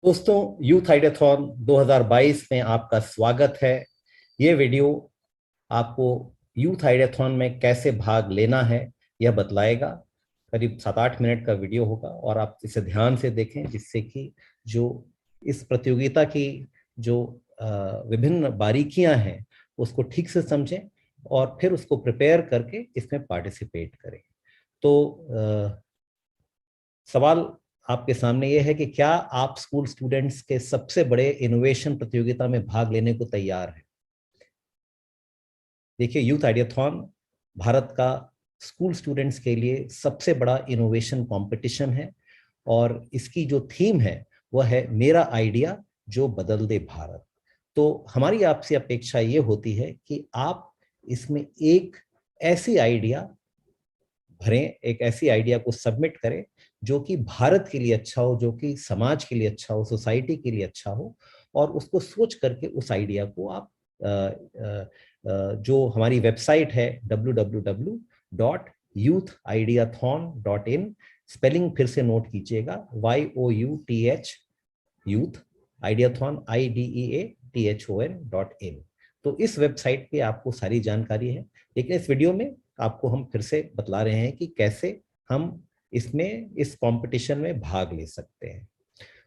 दोस्तों, youth ideathon 2022 में आपका स्वागत है। ये वीडियो आपको यूथ आइडियाथॉन में कैसे भाग लेना है यह बतलाएगा। करीब 7-8 मिनट का वीडियो होगा और आप इसे ध्यान से देखें, जिससे कि जो इस प्रतियोगिता की जो विभिन्न बारीकियां हैं उसको ठीक से समझें और फिर उसको प्रिपेयर करके इसमें पार्टिसिपेट करें। तो सवाल आपके सामने ये है कि क्या आप स्कूल स्टूडेंट्स के सबसे बड़े इनोवेशन प्रतियोगिता में भाग लेने को तैयार हैं? देखिए, यूथ आइडियाथॉन भारत का स्कूल स्टूडेंट्स के लिए सबसे बड़ा इनोवेशन कंपटीशन है और इसकी जो थीम है वह है मेरा आइडिया जो बदल दे भारत। तो हमारी आपसे अपेक्षा ये होती है कि आप इसमें एक ऐसी आइडिया भरें, एक ऐसी आइडिया को सबमिट करें जो कि भारत के लिए अच्छा हो, जो कि समाज के लिए अच्छा हो, सोसाइटी के लिए अच्छा हो, और उसको सोच करके उस आइडिया को आप जो हमारी वेबसाइट है www.youthideathon.in, स्पेलिंग फिर से नोट कीजिएगा, YOUTH, यूथ आइडियाथॉन IDEATHON.in। तो इस वेबसाइट पे आपको सारी जानकारी है, लेकिन इस वीडियो में आपको हम फिर से बतला रहे हैं कि कैसे हम इसमें इस कंपटीशन में भाग ले सकते हैं।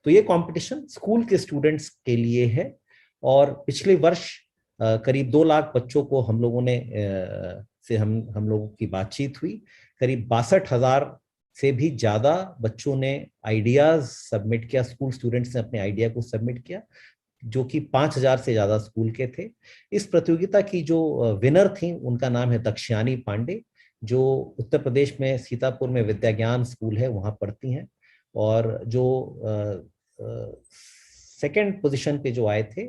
तो ये कंपटीशन स्कूल के स्टूडेंट्स के लिए है और पिछले वर्ष करीब 2 लाख बच्चों को हम लोगों ने से हम लोगों की बातचीत हुई। करीब 62,000 से भी ज्यादा बच्चों ने आइडियाज सबमिट किया, स्कूल स्टूडेंट्स ने अपने आइडिया को सबमिट किया, जो कि 5,000 से ज्यादा स्कूल के थे। इस प्रतियोगिता की जो विनर थी उनका नाम है दक्षयानी पांडे, जो उत्तर प्रदेश में सीतापुर में विद्या ज्ञान स्कूल है वहां पढ़ती हैं। और जो सेकंड पोजीशन पे जो आए थे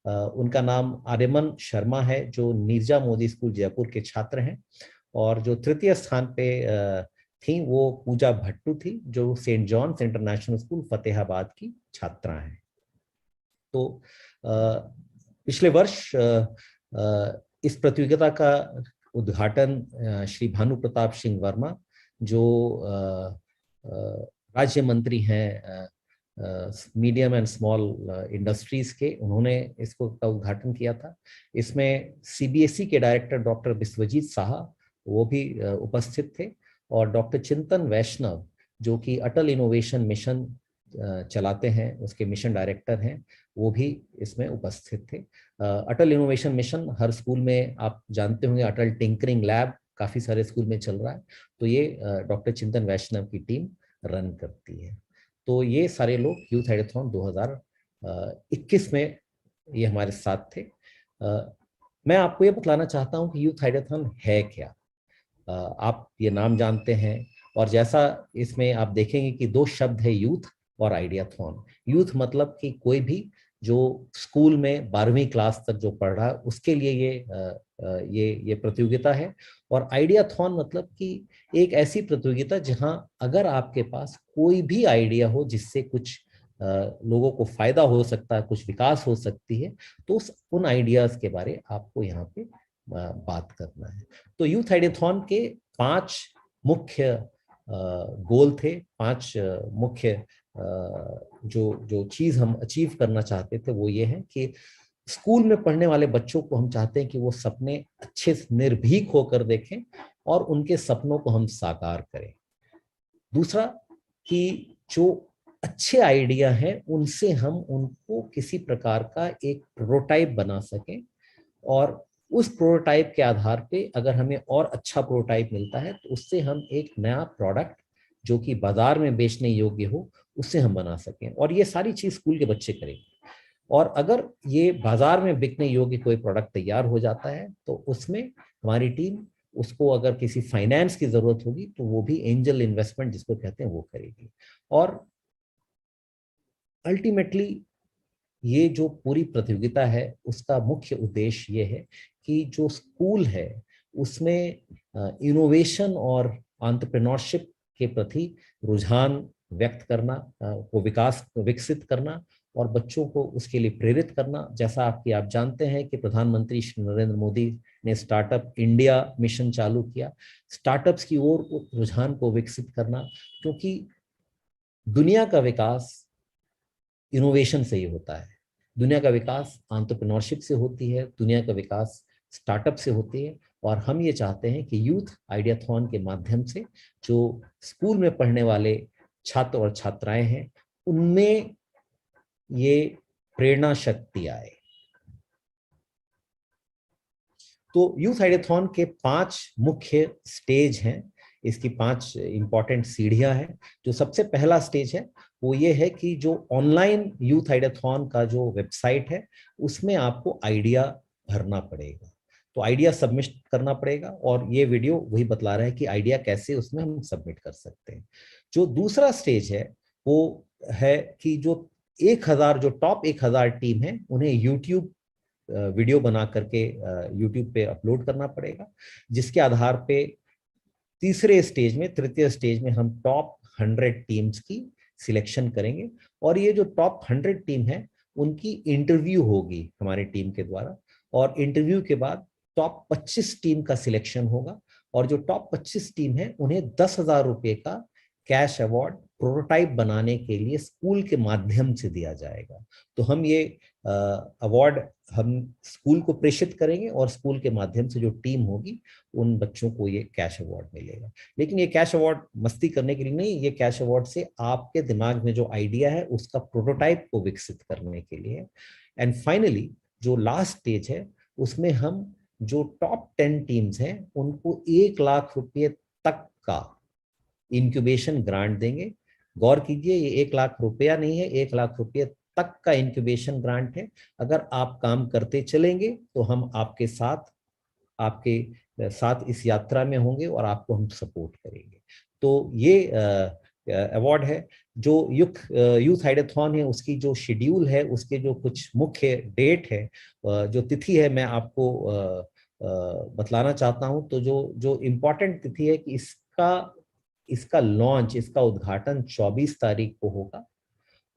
उनका नाम आर्यमन शर्मा है, जो नीरजा मोदी स्कूल जयपुर के छात्र हैं। और जो तृतीय स्थान पे थी वो पूजा भट्टू थी, जो Saint John's International School Fatehabad की छात्रा हैं। तो पिछले वर्ष इस प्रतियोगिता का उद्घाटन श्री भानु प्रताप सिंह वर्मा, जो राज्य मंत्री हैं मीडियम एंड स्मॉल इंडस्ट्रीज के, उन्होंने इसको का उद्घाटन किया था। इसमें सीबीएसई के डायरेक्टर डॉक्टर विश्वजीत साहा वो भी उपस्थित थे, और डॉक्टर चिंतन वैष्णव, जो कि अटल इनोवेशन मिशन चलाते हैं, उसके मिशन डायरेक्टर हैं, वो भी इसमें उपस्थित थे। अटल इनोवेशन मिशन हर स्कूल में, आप जानते होंगे, अटल टिंकरिंग लैब काफी सारे स्कूल में चल रहा है, तो ये डॉक्टर चिंतन वैष्णव की टीम रन करती है। तो ये सारे लोग यूथ आइडियाथॉन 2021 में ये हमारे साथ थे। मैं आपको ये बतलाना चाहता हूँ कि यूथ आइडियाथॉन है क्या। आप ये नाम जानते हैं, और जैसा इसमें आप देखेंगे कि 2 शब्द है, यूथ और आइडियाथॉन। यूथ मतलब कि कोई भी जो स्कूल में 12वीं क्लास तक जो पढ़ रहा है उसके लिए ये प्रतियोगिता है। और आइडियाथॉन मतलब कि एक ऐसी प्रतियोगिता जहां अगर आपके पास कोई भी आइडिया हो जिससे कुछ लोगों को फायदा हो सकता है, कुछ विकास हो सकती है, तो उन आइडियाज के बारे आपको यहाँ पे बात करना है। तो यूथ आइडियाथॉन के 5 मुख्य गोल थे, 5 मुख्य जो जो चीज हम अचीव करना चाहते थे वो ये है कि स्कूल में पढ़ने वाले बच्चों को हम चाहते हैं कि वो सपने अच्छे से निर्भीक होकर देखें और उनके सपनों को हम साकार करें। दूसरा, कि जो अच्छे आइडिया हैं उनसे हम उनको किसी प्रकार का एक प्रोटोटाइप बना सकें, और उस प्रोटोटाइप के आधार पे अगर हमें और अच्छा प्रोटोटाइप मिलता है तो उससे हम एक नया प्रोडक्ट जो कि बाजार में बेचने योग्य हो उससे हम बना सकें। और ये सारी चीज स्कूल के बच्चे करेंगे। और अगर ये बाजार में बिकने योग्य कोई प्रोडक्ट तैयार हो जाता है तो उसमें हमारी टीम उसको, अगर किसी फाइनेंस की जरूरत होगी तो वो भी एंजल इन्वेस्टमेंट जिसको कहते हैं वो करेगी। और अल्टीमेटली ये जो पूरी प्रतियोगिता है उसका मुख्य उद्देश्य ये है कि जो स्कूल है उसमें इनोवेशन और एंटरप्रेन्योरशिप के प्रति रुझान व्यक्त करना, को विकसित करना और बच्चों को उसके लिए प्रेरित करना। जैसा आप जानते हैं कि प्रधानमंत्री श्री नरेंद्र मोदी ने स्टार्टअप इंडिया मिशन चालू किया, स्टार्टअप्स की ओर रुझान को विकसित करना, क्योंकि दुनिया का विकास इनोवेशन से ही होता है। दुनिया का विकास एंटरप्रेन्योरशिप से होती है, दुनिया का विकास स्टार्टअप से होती है। और हम ये चाहते हैं कि यूथ आइडियाथॉन के माध्यम से जो स्कूल में पढ़ने वाले छात्र और छात्राएं हैं, उनमें ये प्रेरणा शक्ति आए। तो यूथ आइडियाथॉन के 5 मुख्य स्टेज हैं, इसकी 5 इंपॉर्टेंट सीढ़ियां हैं। जो सबसे पहला स्टेज है वो ये है कि जो ऑनलाइन यूथ आइडियाथॉन का जो वेबसाइट है, उसमें आपको आइडिया भरना पड़ेगा। तो आइडिया सबमिट करना पड़ेगा, और ये वीडियो वही बतला रहा है कि आइडिया कैसे उसमें हम सबमिट कर सकते हैं। जो दूसरा स्टेज है वो है कि जो 1000 जो टॉप 1000 टीम है, उन्हें यूट्यूब वीडियो बना करके यूट्यूब पे अपलोड करना पड़ेगा, जिसके आधार पे तीसरे स्टेज में, तृतीय स्टेज में हम टॉप 100 टीम्स की सिलेक्शन करेंगे। और ये जो टॉप 100 टीम है, उनकी इंटरव्यू होगी हमारी टीम के द्वारा, और इंटरव्यू के बाद टॉप 25 टीम का सिलेक्शन होगा। और जो टॉप 25 टीम है, उन्हें 10,000 रुपए का कैश अवार्ड प्रोटोटाइप बनाने के लिए स्कूल के माध्यम से दिया जाएगा। तो हम ये अवार्ड हम स्कूल को प्रेषित करेंगे, और स्कूल के माध्यम से जो टीम होगी, उन बच्चों को ये कैश अवार्ड मिलेगा। लेकिन ये कैश अवार्ड मस्ती करने के लिए नहीं, ये कैश अवार्ड से आपके दिमाग में जो आइडिया है उसका प्रोटोटाइप को विकसित करने के लिए। एंड फाइनली जो लास्ट स्टेज है, उसमें हम जो टॉप 10 टीम्स हैं, उनको 1 लाख रुपए तक का इंक्यूबेशन ग्रांट देंगे। गौर कीजिए, ये 1 लाख रुपया नहीं है, 1 लाख रुपये तक का इंक्यूबेशन ग्रांट है। अगर आप काम करते चलेंगे तो हम आपके साथ इस यात्रा में होंगे और आपको हम सपोर्ट करेंगे। तो ये अवार्ड है। जो यूथ आइडियाथॉन है, उसकी जो शेड्यूल है, उसके जो कुछ मुख्य डेट है, जो तिथि है, मैं आपको बतलाना चाहता हूं। तो जो जो इम्पोर्टेंट तिथि है कि इसका लॉन्च, इसका उद्घाटन 24 तारीख को होगा,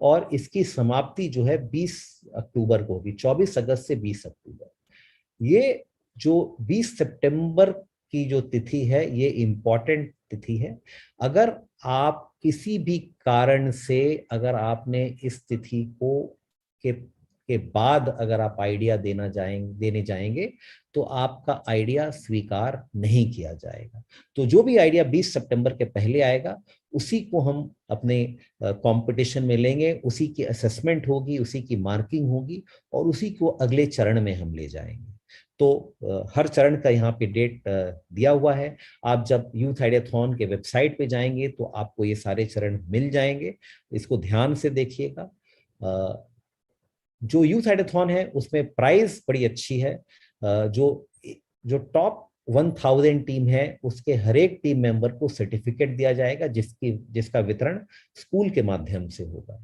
और इसकी समाप्ति जो है 20 अक्टूबर को होगी, 24 अगस्त से 20 अक्टूबर। ये जो 20 सितंबर की जो तिथि है, ये इम्पॉर्टेंट तिथि है। अगर आप किसी भी कारण से, अगर आपने इस तिथि के बाद अगर आप आइडिया देने जाएंगे, तो आपका आइडिया स्वीकार नहीं किया जाएगा। तो जो भी आइडिया 20 सितंबर के पहले आएगा, उसी को हम अपने कंपटीशन में लेंगे, उसी की असेसमेंट होगी, उसी की मार्किंग होगी, और उसी को अगले चरण में हम ले जाएंगे। तो हर चरण का यहाँ पे डेट दिया हुआ है। आप जब यूथ आइडियाथॉन के वेबसाइट पे जाएंगे तो आपको ये सारे चरण मिल जाएंगे। इसको ध्यान से देखिएगा। जो यूथ आइडियाथॉन है, उसमें प्राइस बड़ी अच्छी है। जो जो टॉप 1000 टीम है, उसके हर एक टीम मेंबर को सर्टिफिकेट दिया जाएगा, जिसका वितरण स्कूल के माध्यम से होगा।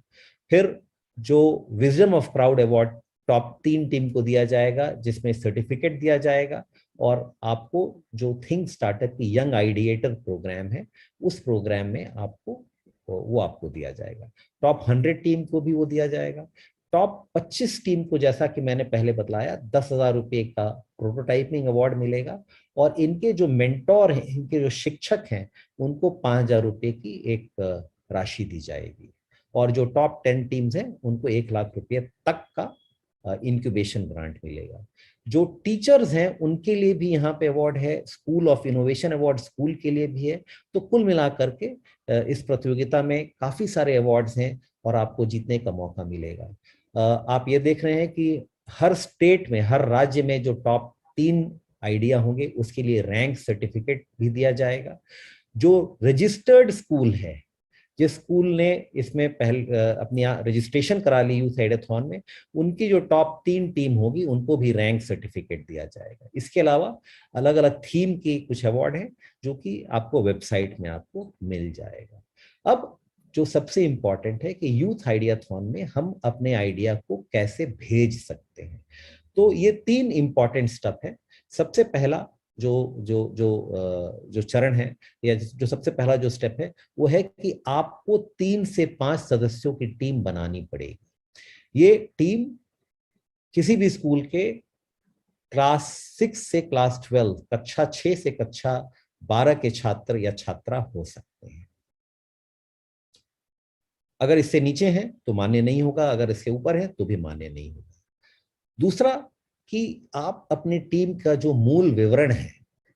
फिर जो wisdom of crowd award top 3 team को दिया जाएगा, जिसमें सर्टिफिकेट दिया जाएगा। और आपको जो थिंक स्टार्टअप की यंग आइडिएटर प्रोग्राम है, उस प्रोग्राम में आपको दिया जाएगा। टॉप 100 टीम को भी वो दिया जाएगा। टॉप 25 टीम को, जैसा कि मैंने पहले बतलाया, 10,000 रुपए का प्रोटोटाइपिंग अवार्ड मिलेगा। और इनके जो मेंटोर हैं, इनके जो शिक्षक हैं, उनको 5,000 रुपए की एक राशि दी जाएगी। और जो टॉप 10 टीम्स हैं, उनको 1 लाख रुपए तक का इंक्यूबेशन ग्रांट मिलेगा। जो टीचर्स हैं, उनके लिए भी यहाँ पे अवार्ड है, school of innovation award school के लिए भी है। तो कुल मिलाकर के इस प्रतियोगिता में काफी सारे अवार्ड्स हैं, और आपको जीतने का मौका मिलेगा। आप ये देख रहे हैं कि हर स्टेट में, हर राज्य में जो टॉप 3 आइडिया होंगे, उसके लिए रैंक सर्टिफिकेट भी दिया जाएगा। जो रजिस्टर्ड स्कूल है, जिस स्कूल ने इसमें अपनी रजिस्ट्रेशन करा ली यूथ आइडियाथॉन में, उनकी जो टॉप 3 टीम होगी, उनको भी रैंक सर्टिफिकेट दिया जाएगा। इसके अलावा अलग अलग थीम के कुछ अवार्ड हैं, जो कि आपको वेबसाइट में आपको मिल जाएगा। अब जो सबसे इंपॉर्टेंट है कि यूथ आइडियाथॉन में हम अपने आइडिया को कैसे भेज सकते हैं। तो ये 3 इंपॉर्टेंट स्टेप है। सबसे पहला जो जो जो जो चरण है, या जो सबसे पहला जो स्टेप है, वो है कि आपको 3 से 5 सदस्यों की टीम बनानी पड़ेगी। ये टीम किसी भी स्कूल के क्लास 6 से क्लास 12, कक्षा 6 से कक्षा 12 के छात्र या छात्रा हो सकते हैं। अगर इससे नीचे है तो मान्य नहीं होगा, अगर इसके ऊपर है तो भी मान्य नहीं होगा। दूसरा कि आप अपनी टीम का जो मूल विवरण है,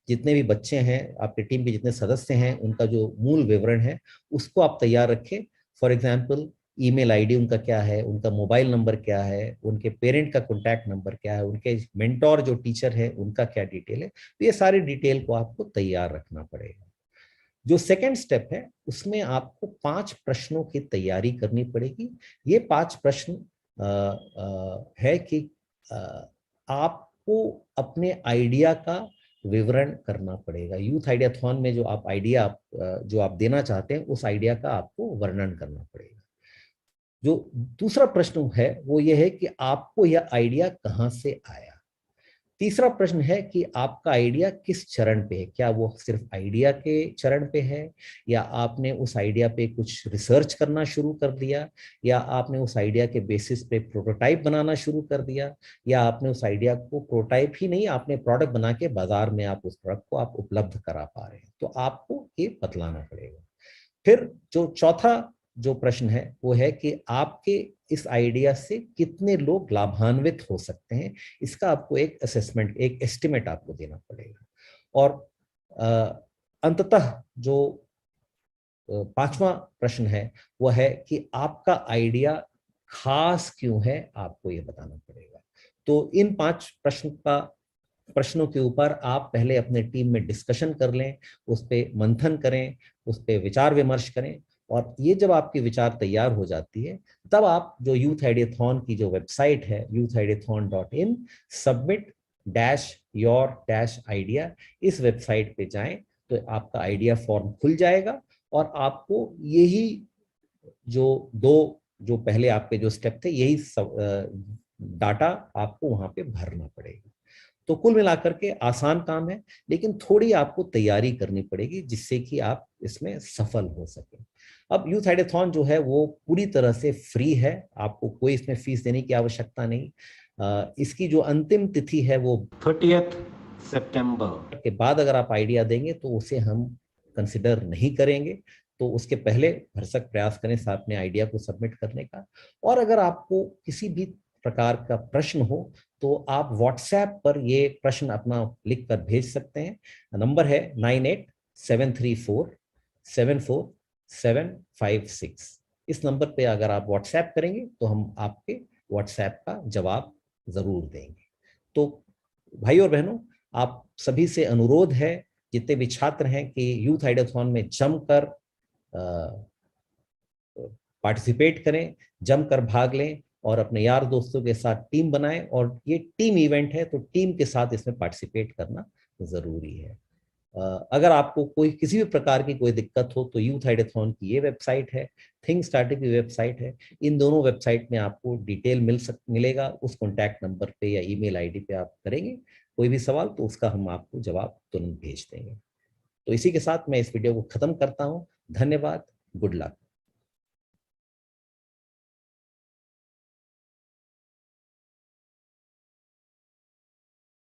जितने भी बच्चे हैं आपके टीम के, जितने सदस्य हैं, उनका जो मूल विवरण है उसको आप तैयार रखें। फॉर एग्जाम्पल ईमेल आईडी उनका क्या है, उनका मोबाइल नंबर क्या है, उनके पेरेंट का कॉन्टैक्ट नंबर क्या है, उनके मेंटोर जो टीचर है उनका क्या डिटेल है, तो ये सारी डिटेल को आपको तैयार रखना पड़ेगा। जो सेकेंड स्टेप है उसमें आपको 5 प्रश्नों की तैयारी करनी पड़ेगी। ये 5 प्रश्न है कि आपको अपने आइडिया का विवरण करना पड़ेगा। यूथ आइडियाथॉन में जो आप आइडिया जो आप देना चाहते हैं उस आइडिया का आपको वर्णन करना पड़ेगा। जो दूसरा प्रश्न है वो ये है कि आपको यह आइडिया कहाँ से आया। तीसरा प्रश्न है कि आपका आइडिया किस चरण पे है, क्या वो सिर्फ आइडिया के चरण पे है, या आपने उस आइडिया पे कुछ रिसर्च करना शुरू कर दिया, या आपने उस आइडिया के बेसिस पे प्रोटोटाइप बनाना शुरू कर दिया, या आपने उस आइडिया को प्रोटोटाइप ही नहीं, आपने प्रोडक्ट बना के बाजार में आप उस प्रोडक्ट को आप उपलब्ध करा पा रहे हैं। तो आपको ये बतलाना पड़ेगा। फिर जो चौथा जो प्रश्न है वो है कि आपके इस आइडिया से कितने लोग लाभान्वित हो सकते हैं, इसका आपको एक असेसमेंट, एक एस्टिमेट आपको देना पड़ेगा। और अंततः जो पांचवा प्रश्न है वो है कि आपका आइडिया खास क्यों है, आपको ये बताना पड़ेगा। तो इन 5 प्रश्नों के ऊपर आप पहले अपने टीम में डिस्कशन कर लें, उस पर मंथन करें, उस पर विचार विमर्श करें, और ये जब आपकी विचार तैयार हो जाती है तब आप जो यूथ आइडियाथॉन की जो वेबसाइट है youthideathon.in सबमिट योर आइडिया, इस वेबसाइट पे जाएं तो आपका आइडिया फॉर्म खुल जाएगा और आपको यही जो पहले आपके जो स्टेप थे यही सब डाटा आपको वहां पे भरना पड़ेगा। तो कुल मिलाकर के आसान काम है, लेकिन थोड़ी आपको तैयारी करनी पड़ेगी जिससे कि आप इसमें सफल हो सके। अब यूथ आइडियाथॉन जो है वो पूरी तरह से फ्री है, आपको कोई इसमें फीस देने की आवश्यकता नहीं। इसकी जो अंतिम तिथि है वो 30th सितंबर के बाद अगर आप आइडिया देंगे तो उसे हम कंसिडर नहीं करेंगे। तो उसके पहले भरसक प्रयास करें अपने आइडिया को सबमिट करने का। और अगर आपको किसी भी प्रकार का प्रश्न हो तो आप व्हाट्सएप पर ये प्रश्न अपना लिख कर भेज सकते हैं। नंबर है 9873474756। इस नंबर पे अगर आप व्हाट्सएप करेंगे तो हम आपके व्हाट्सएप का जवाब जरूर देंगे। तो भाई और बहनों, आप सभी से अनुरोध है, जितने भी छात्र हैं, कि यूथ आइडियाथॉन में जमकर पार्टिसिपेट करें, जमकर भाग लें और अपने यार दोस्तों के साथ टीम बनाएं। और ये टीम इवेंट है तो टीम के साथ इसमें पार्टिसिपेट करना जरूरी है। अगर आपको कोई किसी भी प्रकार की कोई दिक्कत हो तो यूथ आइडियाथॉन की ये वेबसाइट है, थिंक स्टार्टअप की वेबसाइट है, इन दोनों वेबसाइट में आपको डिटेल मिलेगा। उस कॉन्टैक्ट नंबर पे या ईमेल आईडी पे आप करेंगे कोई भी सवाल तो उसका हम आपको जवाब तुरंत भेज देंगे। तो इसी के साथ मैं इस वीडियो को खत्म करता हूँ। धन्यवाद, गुड लक।